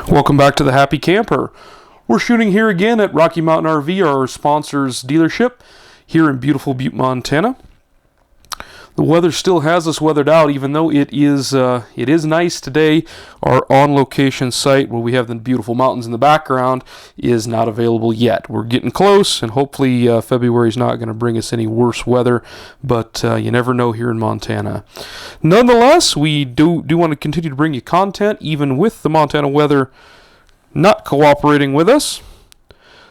Welcome back to the Happy Camper. We're shooting here again at Rocky Mountain RV, our sponsor's dealership, here in beautiful Butte, Montana. The weather still has us weathered out, even though it is nice today. Our on-location site, where we have the beautiful mountains in the background, is not available yet. We're getting close, and hopefully February is not going to bring us any worse weather, but you never know here in Montana. Nonetheless, we do want to continue to bring you content, even with the Montana weather not cooperating with us.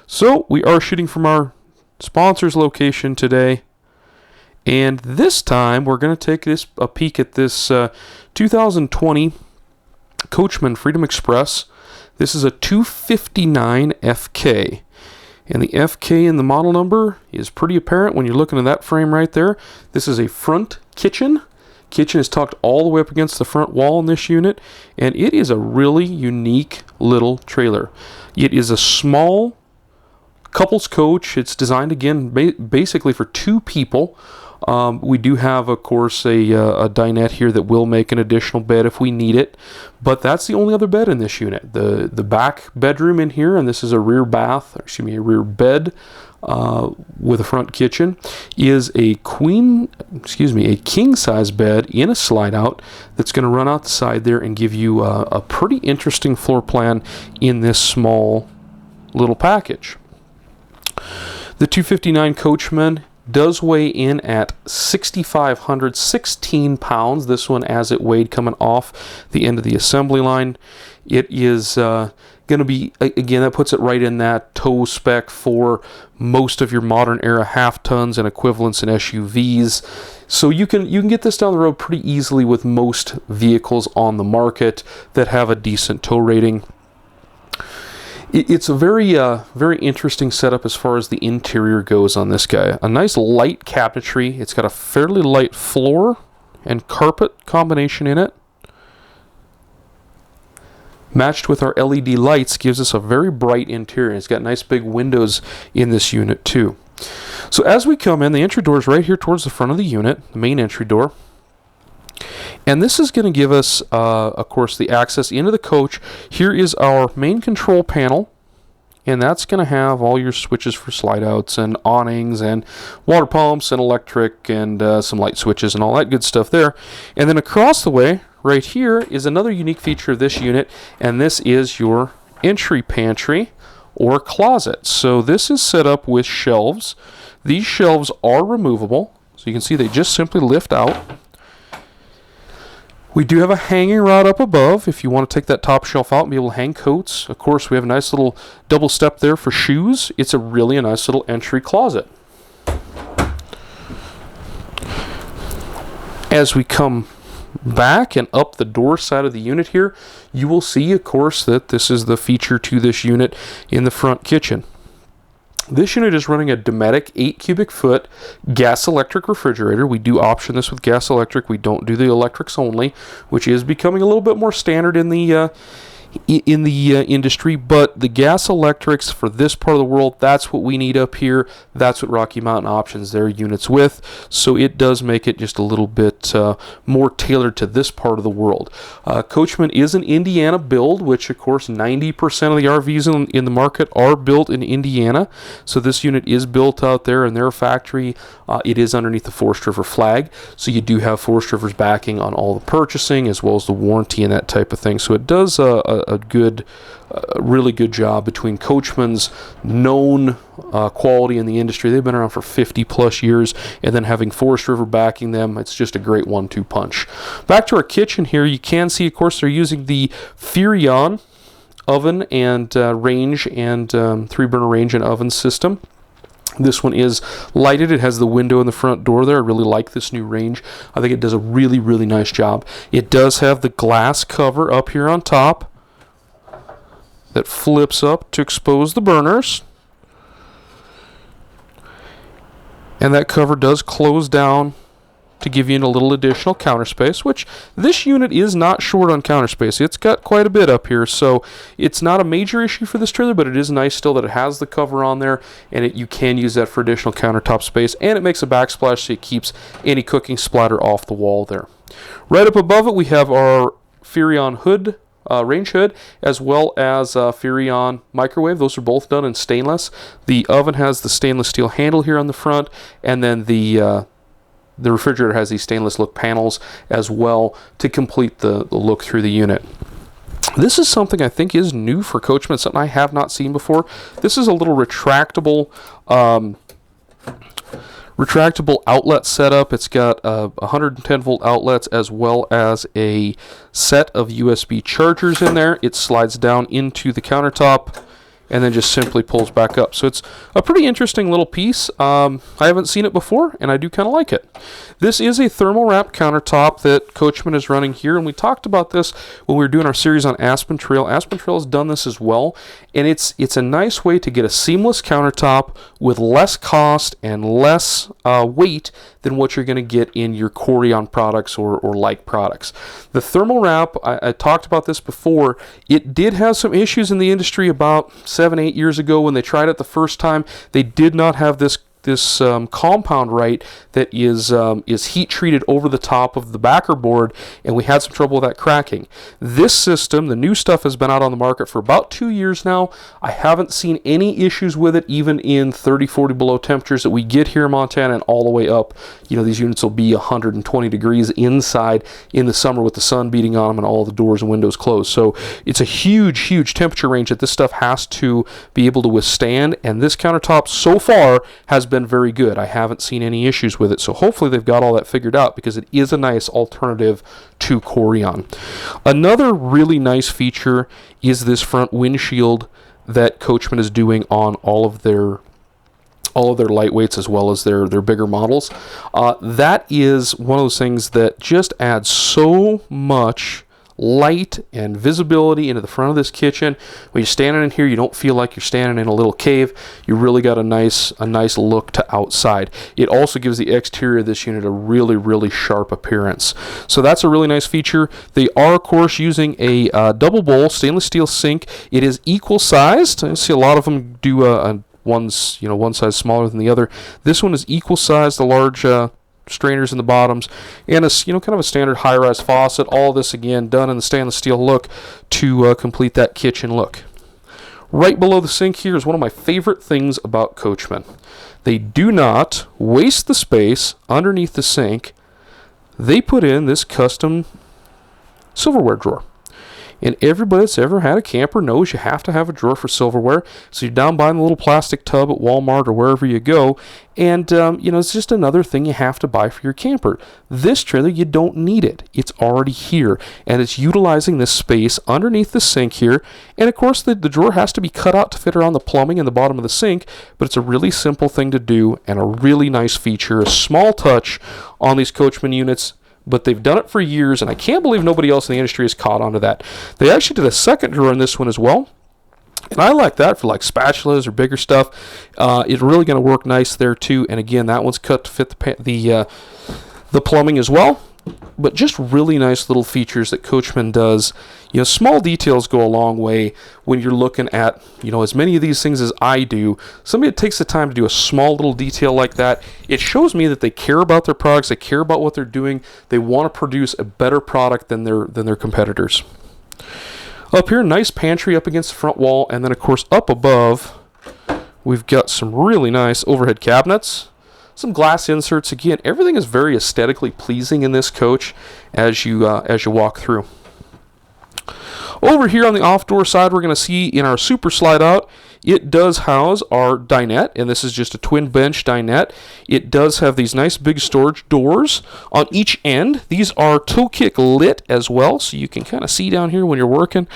So we are shooting from our sponsor's location today. And this time, we're going to take a peek at this 2020 Coachmen Freedom Express. This is a 259 FK. And the FK in the model number is pretty apparent when you're looking at that frame right there. This is a front kitchen. Kitchen is tucked all the way up against the front wall in this unit. And it is a really unique little trailer. It is a small couples coach. It's designed, again, basically for two people. We do have, of course, a dinette here that will make an additional bed if we need it, but that's the only other bed in this unit. The back bedroom in here, and this is a rear bed with a front kitchen, is a king size bed in a slide out that's going to run out the side there and give you a pretty interesting floor plan in this small little package. The 259 Coachmen does weigh in at 6,516 pounds. This one as it weighed coming off the end of the assembly line. It is going to be, again, that puts it right in that tow spec for most of your modern era half tons and equivalents in SUVs. So you can get this down the road pretty easily with most vehicles on the market that have a decent tow rating. It's a very interesting setup as far as the interior goes on this guy. A nice light cabinetry. It's got a fairly light floor and carpet combination in it. Matched with our LED lights gives us a very bright interior. It's got nice big windows in this unit too. So as we come in, the entry door is right here towards the front of the unit, the main entry door. And this is going to give us, of course, the access into the coach. Here is our main control panel, and that's going to have all your switches for slide outs and awnings and water pumps and electric and some light switches and all that good stuff there. And then across the way, right here, is another unique feature of this unit, and this is your entry pantry or closet. So this is set up with shelves. These shelves are removable, so you can see they just simply lift out. We do have a hanging rod up above if you want to take that top shelf out and be able to hang coats. Of course, we have a nice little double step there for shoes. It's a nice little entry closet. As we come back and up the door side of the unit here, you will see, of course, that this is the feature to this unit in the front kitchen. This unit is running a Dometic 8 cubic foot gas electric refrigerator. We do option this with gas electric. We don't do the electrics only, which is becoming a little bit more standard in the industry, but the gas electrics for this part of the world, that's what we need up here. That's what Rocky Mountain options their units with, so it does make it just a little bit more tailored to this part of the world. Coachmen is an Indiana build, which of course 90% of the RVs in the market are built in Indiana, so this unit is built out there in their factory. It is underneath the Forest River flag, so you do have Forest River's backing on all the purchasing as well as the warranty and that type of thing, so it does a really good job between Coachmen's known quality in the industry. They've been around for 50 plus years, and then having Forest River backing them, it's just a great 1-2 punch. Back to our kitchen here, you can see, of course, they're using the Furrion oven and range and 3-burner range and oven system. This one is lighted. It has the window in the front door there. I really like this new range. I think it does a really, really nice job. It does have the glass cover up here on top that flips up to expose the burners. And that cover does close down to give you a little additional counter space, which this unit is not short on counter space. It's got quite a bit up here, so it's not a major issue for this trailer, but it is nice still that it has the cover on there, and you can use that for additional countertop space, and it makes a backsplash so it keeps any cooking splatter off the wall there. Right up above it, we have our Furrion hood range hood, as well as Furrion microwave. Those are both done in stainless. The oven has the stainless steel handle here on the front, and then the refrigerator has these stainless look panels as well to complete the look through the unit. This is something I think is new for Coachmen, something I have not seen before. This is a little retractable outlet setup. It's got 110 volt outlets as well as a set of USB chargers in there. It slides down into the countertop and then just simply pulls back up. So it's a pretty interesting little piece. I haven't seen it before, and I do kind of like it. This is a thermal wrap countertop that Coachmen is running here, and we talked about this when we were doing our series on Aspen Trail. Aspen Trail has done this as well, and it's a nice way to get a seamless countertop with less cost and less weight than what you're going to get in your Corian products or like products. The thermal wrap, I talked about this before, it did have some issues in the industry about 7-8 years ago when they tried it the first time. They did not have this compound right that is heat treated over the top of the backer board, and we had some trouble with that cracking. This system, the new stuff, has been out on the market for about 2 years now. I haven't seen any issues with it, even in 30-40 below temperatures that we get here in Montana, and all the way up. These units will be 120 degrees inside in the summer with the sun beating on them and all the doors and windows closed. So it's a huge temperature range that this stuff has to be able to withstand, and this countertop so far has been very good. I haven't seen any issues with it, so hopefully they've got all that figured out, because it is a nice alternative to Corian. Another really nice feature is this front windshield that Coachmen is doing on all of their lightweights as well as their bigger models. That is one of those things that just adds so much light and visibility into the front of this kitchen. When you're standing in here, you don't feel like you're standing in a little cave. You really got a nice look to outside. It also gives the exterior of this unit a really sharp appearance. So that's a really nice feature. They are, of course, using a double bowl stainless steel sink. It is equal sized. I see a lot of them do one's one size smaller than the other. This one is equal sized, the large strainers in the bottoms, and a kind of a standard high-rise faucet. All this again done in the stainless steel look to complete that kitchen look. Right below the sink here is one of my favorite things about Coachmen. They do not waste the space underneath the sink. They put in this custom silverware drawer. And everybody that's ever had a camper knows you have to have a drawer for silverware. So you're down buying the little plastic tub at Walmart or wherever you go, and it's just another thing you have to buy for your camper. This trailer, you don't need it. It's already here, and it's utilizing this space underneath the sink here. And of course, the drawer has to be cut out to fit around the plumbing in the bottom of the sink, but it's a really simple thing to do and a really nice feature, a small touch on these Coachmen units. But they've done it for years, and I can't believe nobody else in the industry has caught on to that. They actually did a second drawer in this one as well, and I like that for like spatulas or bigger stuff. It's really going to work nice there too. And again, that one's cut to fit the plumbing as well. But just really nice little features that Coachmen does. Small details go a long way when you're looking at, as many of these things as I do. Somebody that takes the time to do a small little detail like that, it shows me that they care about their products, they care about what they're doing, they want to produce a better product than their competitors. Up here, nice pantry up against the front wall, and then of course up above, we've got some really nice overhead cabinets. Some glass inserts. Again, everything is very aesthetically pleasing in this coach as you walk through. Over here on the off-door side, we're going to see in our super slide out, it does house our dinette, and this is just a twin bench dinette. It does have these nice big storage doors on each end. These are toe kick lit as well, so you can kind of see down here when you're working.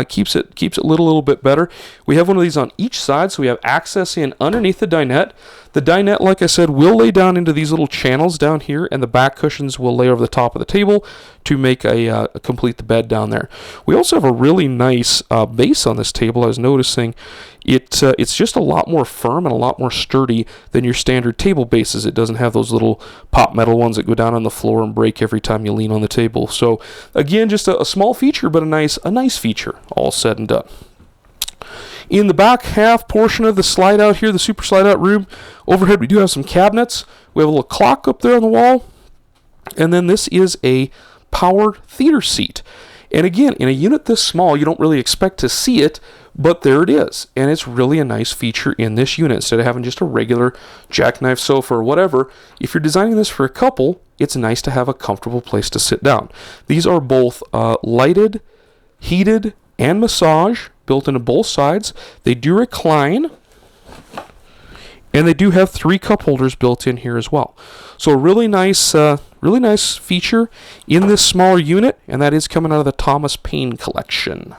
Keeps it lit a little bit better. We have one of these on each side, so we have access in underneath the dinette. The dinette, like I said, will lay down into these little channels down here, and the back cushions will lay over the top of the table to make complete the bed down there. We also have a really nice base on this table. I was noticing it's just a lot more firm and a lot more sturdy than your standard table bases. It doesn't have those little pop metal ones that go down on the floor and break every time you lean on the table. So again, just a small feature, but a nice feature, all said and done. In the back half portion of the slide out here, the super slide out room, overhead we do have some cabinets. We have a little clock up there on the wall. And then this is a powered theater seat. And again, in a unit this small, you don't really expect to see it, but there it is. And it's really a nice feature in this unit. Instead of having just a regular jackknife sofa or whatever, if you're designing this for a couple, it's nice to have a comfortable place to sit down. These are both lighted, heated, and massage built into both sides. They do recline, and they do have 3 cup holders built in here as well. So a really nice feature in this smaller unit, and that is coming out of the Thomas Paine collection.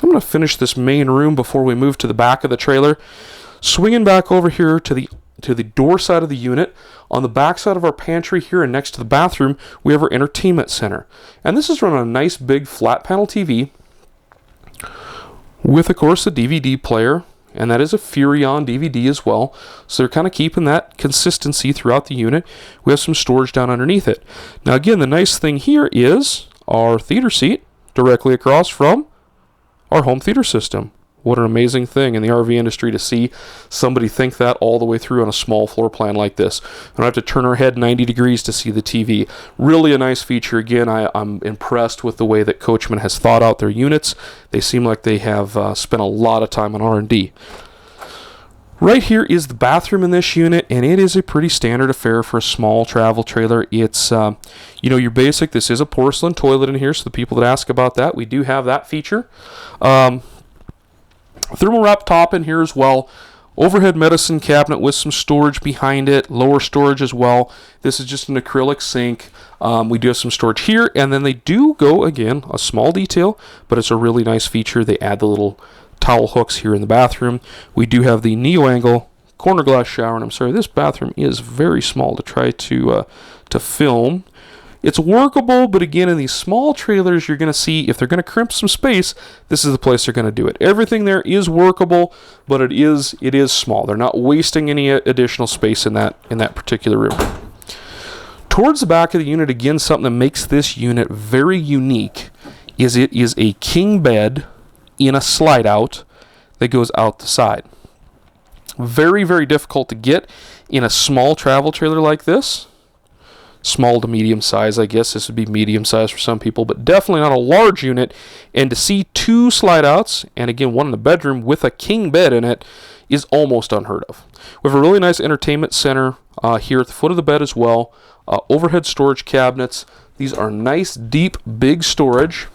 I'm going to finish this main room before we move to the back of the trailer. Swinging back over here to the door side of the unit, on the back side of our pantry here and next to the bathroom, we have our entertainment center. And this is run on a nice big flat panel TV with, of course, a DVD player. And that is a Furrion DVD as well. So they're kind of keeping that consistency throughout the unit. We have some storage down underneath it. Now again, the nice thing here is our theater seat directly across from our home theater system. What an amazing thing in the RV industry to see somebody think that all the way through on a small floor plan like this. I don't have to turn our head 90 degrees to see the TV. Really a nice feature. Again, I'm impressed with the way that Coachmen has thought out their units. They seem like they have spent a lot of time on R&D. Right here is the bathroom in this unit, and it is a pretty standard affair for a small travel trailer. It's, your basic. This is a porcelain toilet in here, so the people that ask about that, we do have that feature. Thermal wrap top in here as well. Overhead medicine cabinet with some storage behind it. Lower storage as well. This is just an acrylic sink. We do have some storage here. And then they do go, again, a small detail, but it's a really nice feature. They add the little towel hooks here in the bathroom. We do have the neo-angle corner glass shower. And I'm sorry, this bathroom is very small to try to film. It's workable, but again, in these small trailers, you're going to see if they're going to crimp some space, this is the place they're going to do it. Everything there is workable, but it is small. They're not wasting any additional space in that particular room. Towards the back of the unit, again, something that makes this unit very unique is it is a king bed in a slide out that goes out the side. Very, very difficult to get in a small travel trailer like this. Small to medium size, I guess. This would be medium size for some people, but definitely not a large unit. And to see 2 slide outs, and again, one in the bedroom with a king bed in it, is almost unheard of. We have a really nice entertainment center here at the foot of the bed as well. Overhead storage cabinets. These are nice, deep, big storage.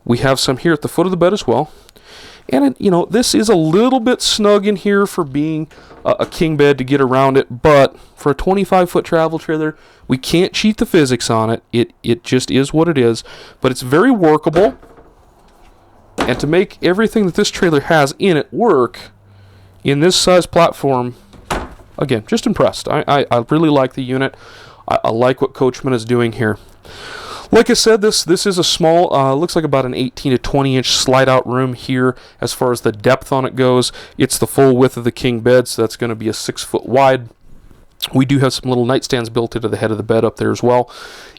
We have some here at the foot of the bed as well. And, this is a little bit snug in here for being a king bed to get around it, but for a 25-foot travel trailer, we can't cheat the physics on it. It just is what it is, but it's very workable. And to make everything that this trailer has in it work in this size platform, again, just impressed. I really like the unit. I like what Coachmen is doing here. Like I said, this is a small, looks like about an 18 to 20 inch slide out room here as far as the depth on it goes. It's the full width of the king bed, so that's going to be a 6 foot wide. We do have some little nightstands built into the head of the bed up there as well.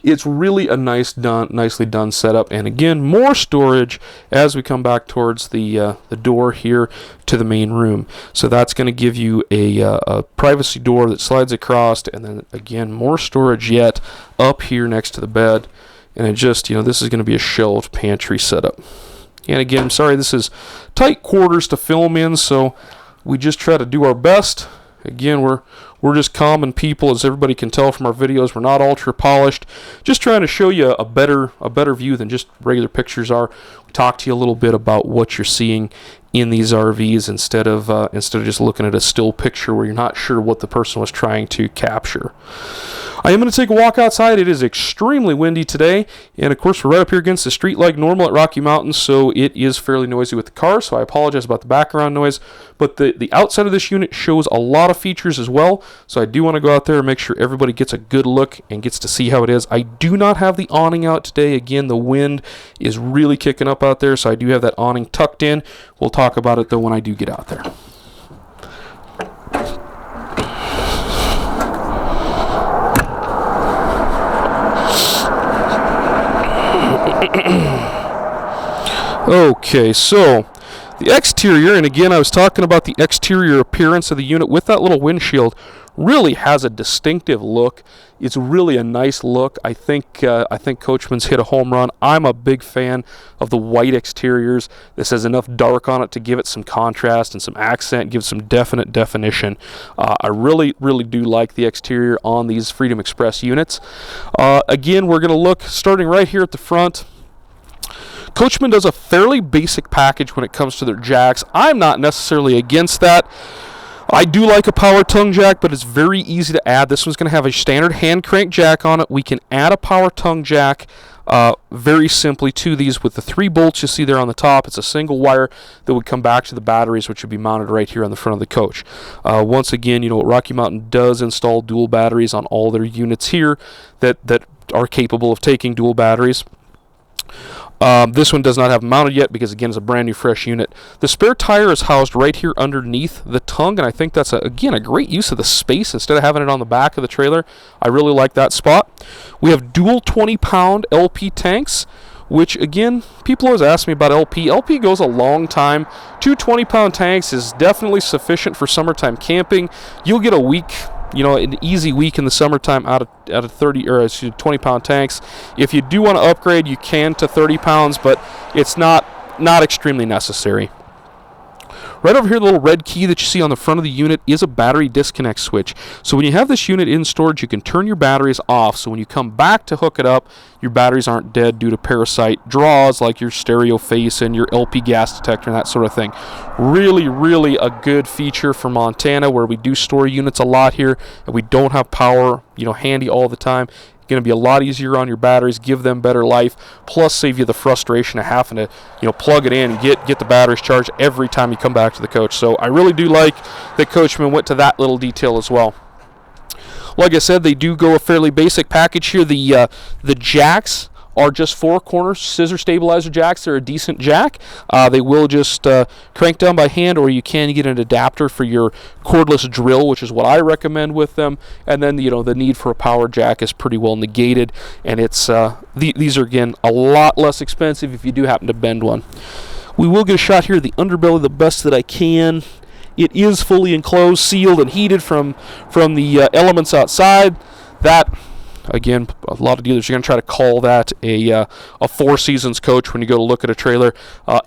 It's really a nicely done setup. And again, more storage as we come back towards the door here to the main room. So that's going to give you a privacy door that slides across, and then again, more storage yet up here next to the bed. And it just, this is going to be a shelved pantry setup. And again, I'm sorry, this is tight quarters to film in, so we just try to do our best. Again, we're just common people, as everybody can tell from our videos. We're not ultra polished. Just trying to show you a better view than just regular pictures are. We talk to you a little bit about what you're seeing in these RVs instead of just looking at a still picture where you're not sure what the person was trying to capture. I am going to take a walk outside. It is extremely windy today, and of course we're right up here against the street like normal at Rocky Mountain, so it is fairly noisy with the car, so I apologize about the background noise, but the outside of this unit shows a lot of features as well, so I do want to go out there and make sure everybody gets a good look and gets to see how it is. I do not have the awning out today. Again, the wind is really kicking up out there, so I do have that awning tucked in. We'll talk about it though when I do get out there. Okay, so The exterior, and again I was talking about the exterior appearance of the unit with that little windshield, really has a distinctive look. It's really a nice look. I think Coachman's hit a home run. I'm a big fan of the white exteriors. This has enough dark on it to give it some contrast and some accent, give some definite definition. I really do like the exterior on these Freedom Express units. Again, we're going to look starting right here at the front. Coachman does a fairly basic package when it comes to their jacks. I'm not necessarily against that. I do like a power tongue jack, but it's very easy to add. This one's going to have a standard hand crank jack on it. We can add a power tongue jack very simply to these with the 3 bolts you see there on the top. It's a single wire that would come back to the batteries, which would be mounted right here on the front of the coach. Once again, you know what, Rocky Mountain does install dual batteries on all their units here that are capable of taking dual batteries. This one does not have mounted yet because, again, it's a brand new fresh unit. The spare tire is housed right here underneath the tongue, and I think that's, again, a great use of the space instead of having it on the back of the trailer. I really like that spot. We have dual 20-pound LP tanks, which, again, people always ask me about LP. LP goes a long time. 2 20-pound tanks is definitely sufficient for summertime camping. You'll get a week, you know, an easy week in the summertime out of 20-pound tanks. If you do want to upgrade, you can to 30 pounds, but it's not extremely necessary. Right over here, the little red key that you see on the front of the unit is a battery disconnect switch. So when you have this unit in storage, you can turn your batteries off. So when you come back to hook it up, your batteries aren't dead due to parasite draws like your stereo face and your LP gas detector and that sort of thing. Really a good feature for Montana, where we do store units a lot here and we don't have power, you know, handy all the time. Going to be a lot easier on your batteries, give them better life, plus save you the frustration of having to, you know, plug it in and get the batteries charged every time you come back to the coach. So I really do like that Coachman went to that little detail as well. Like I said, they do go a fairly basic package here. The jacks are just 4-corner scissor stabilizer jacks. They're a decent jack. They will just crank down by hand, or you can get an adapter for your cordless drill, which is what I recommend with them. And then, you know, the need for a power jack is pretty well negated, and it's these are, again, a lot less expensive if you do happen to bend one. We will get a shot here of the underbelly the best that I can. It is fully enclosed, sealed, and heated from the elements outside. That, again, a lot of dealers are going to try to call that a 4-seasons coach when you go to look at a trailer.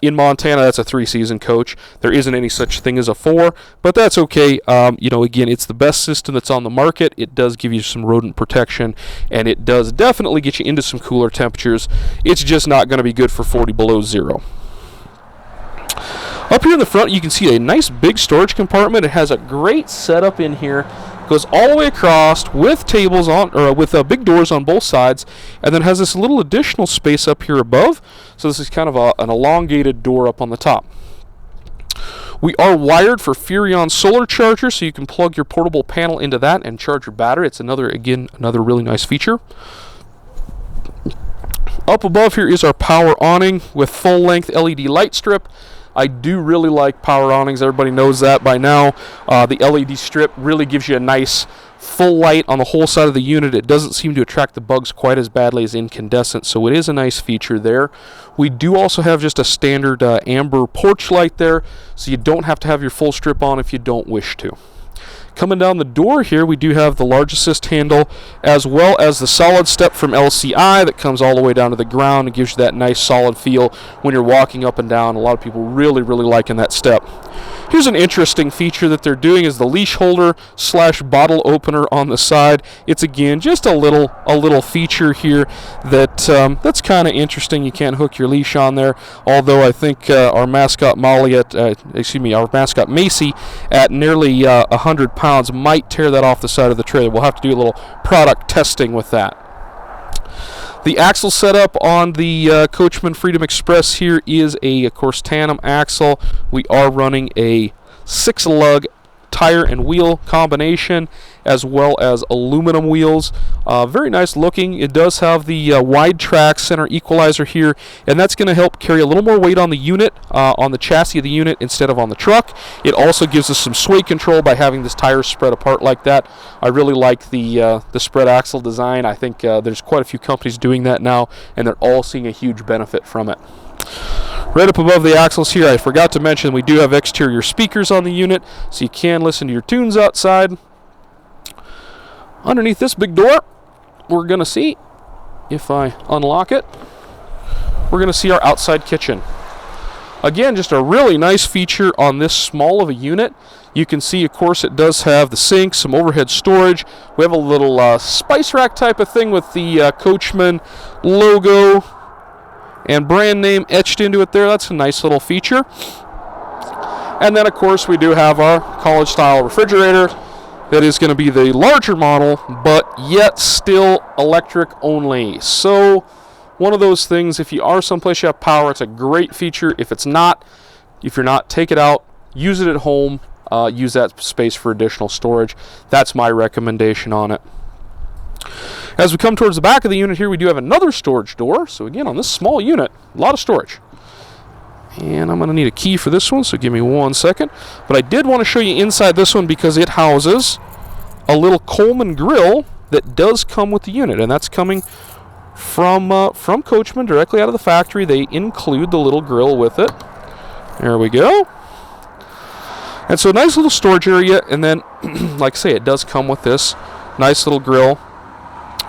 In Montana, that's a 3-season coach. There isn't any such thing as a 4, but that's okay. You know, again, it's the best system that's on the market. It does give you some rodent protection, and it does definitely get you into some cooler temperatures. It's just not going to be good for 40 below zero. Up here in the front, you can see a nice big storage compartment. It has a great setup in here. Goes all the way across with tables on, or with big doors on both sides, and then has this little additional space up here above. So this is kind of an elongated door up on the top. We are wired for Furrion solar charger, so you can plug your portable panel into that and charge your battery. It's another really nice feature. Up above here is our power awning with full-length LED light strip. I do really like power awnings. Everybody knows that by now. The LED strip really gives you a nice full light on the whole side of the unit. It doesn't seem to attract the bugs quite as badly as incandescent, so it is a nice feature there. We do also have just a standard amber porch light there, so you don't have to have your full strip on if you don't wish to. Coming down the door here, we do have the large assist handle, as well as the solid step from LCI that comes all the way down to the ground and gives you that nice solid feel when you're walking up and down. A lot of people really liking that step. Here's an interesting feature that they're doing is the leash holder / bottle opener on the side. It's, again, just a little feature here that's kind of interesting. You can't hook your leash on there, although I think our mascot Macy at nearly 100 pounds might tear that off the side of the trailer. We'll have to do a little product testing with that. The axle setup on the Coachmen Freedom Express here is of course, tandem axle. We are running a 6-lug tire and wheel combination, as well as aluminum wheels. Very nice looking. It does have the wide track center equalizer here, and that's going to help carry a little more weight on the unit, on the chassis of the unit instead of on the truck. It also gives us some sway control by having this tire spread apart like that. I really like the spread axle design. I think there's quite a few companies doing that now, and they're all seeing a huge benefit from it. Right up above the axles here, I forgot to mention we do have exterior speakers on the unit, so you can listen to your tunes outside. Underneath this big door, we're going to see, if I unlock it, we're going to see our outside kitchen. Again, just a really nice feature on this small of a unit. You can see, of course, it does have the sink, some overhead storage. We have a little spice rack type of thing with the Coachmen logo and brand name etched into it there. That's a nice little feature. And then, of course, we do have our college-style refrigerator. That is going to be the larger model, but yet still electric only. So, one of those things, if you are someplace you have power, it's a great feature. If you're not, take it out, use it at home, use that space for additional storage. That's my recommendation on it. As we come towards the back of the unit here, we do have another storage door. So again, on this small unit, a lot of storage. And I'm going to need a key for this one, so give me 1 second. But I did want to show you inside this one because it houses a little Coleman grill that does come with the unit, and that's coming from Coachmen directly out of the factory. They include the little grill with it. There we go. And so a nice little storage area, and then, like I say, it does come with this nice little grill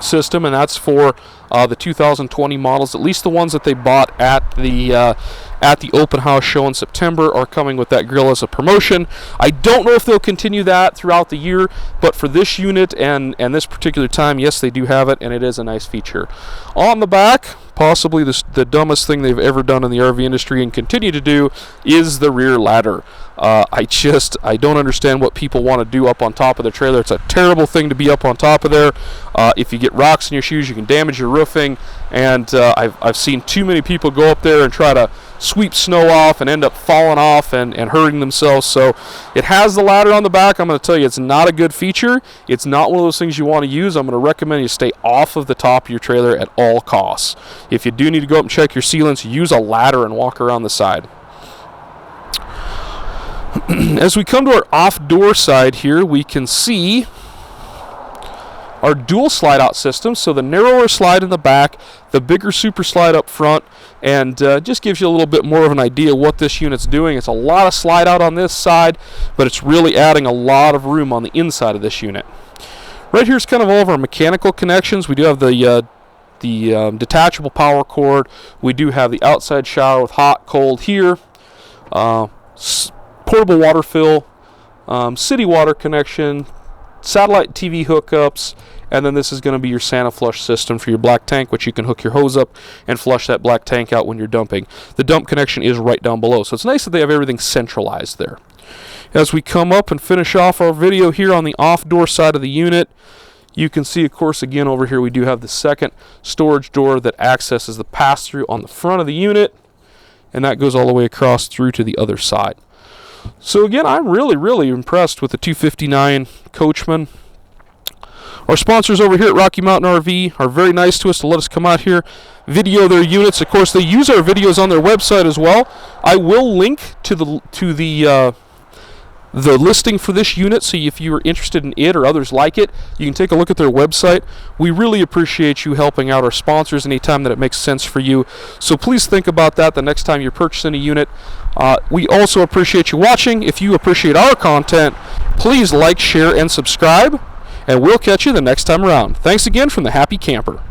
system, and that's for the 2020 models. At least the ones that they bought at the open house show in September are coming with that grill as a promotion. I don't know if they'll continue that throughout the year, but for this unit and this particular time, yes, they do have it, and it is a nice feature. On the back, possibly the dumbest thing they've ever done in the RV industry and continue to do is the rear ladder. I don't understand what people want to do up on top of the trailer. It's a terrible thing to be up on top of there. If you get rocks in your shoes, you can damage your roofing, and I've seen too many people go up there and try to sweep snow off and end up falling off and hurting themselves. So it has the ladder on the back. I'm going to tell you, it's not a good feature. It's not one of those things you want to use. I'm going to recommend you stay off of the top of your trailer at all costs. If you do need to go up and check your sealants, use a ladder and walk around the side. As we come to our off-door side here, we can see our dual slide-out system. So the narrower slide in the back, the bigger super slide up front, and just gives you a little bit more of an idea what this unit's doing. It's a lot of slide-out on this side, but it's really adding a lot of room on the inside of this unit. Right here is kind of all of our mechanical connections. We do have the detachable power cord. We do have the outside shower with hot, cold here. Portable water fill, city water connection, satellite TV hookups, and then this is going to be your Santa flush system for your black tank, which you can hook your hose up and flush that black tank out when you're dumping. The dump connection is right down below, so it's nice that they have everything centralized there. As we come up and finish off our video here on the off-door side of the unit, you can see, of course, again over here we do have the second storage door that accesses the pass-through on the front of the unit, and that goes all the way across through to the other side. So again, I'm really impressed with the 259 Coachmen. Our sponsors over here at Rocky Mountain RV are very nice to us to let us come out here, video their units. Of course, they use our videos on their website as well. I will link to the listing for this unit, so if you are interested in it or others like it, you can take a look at their website. We really appreciate you helping out our sponsors anytime that it makes sense for you. So please think about that the next time you're purchasing a unit. We also appreciate you watching. If you appreciate our content, please like, share, and subscribe, and we'll catch you the next time around. Thanks again from the Happy Camper.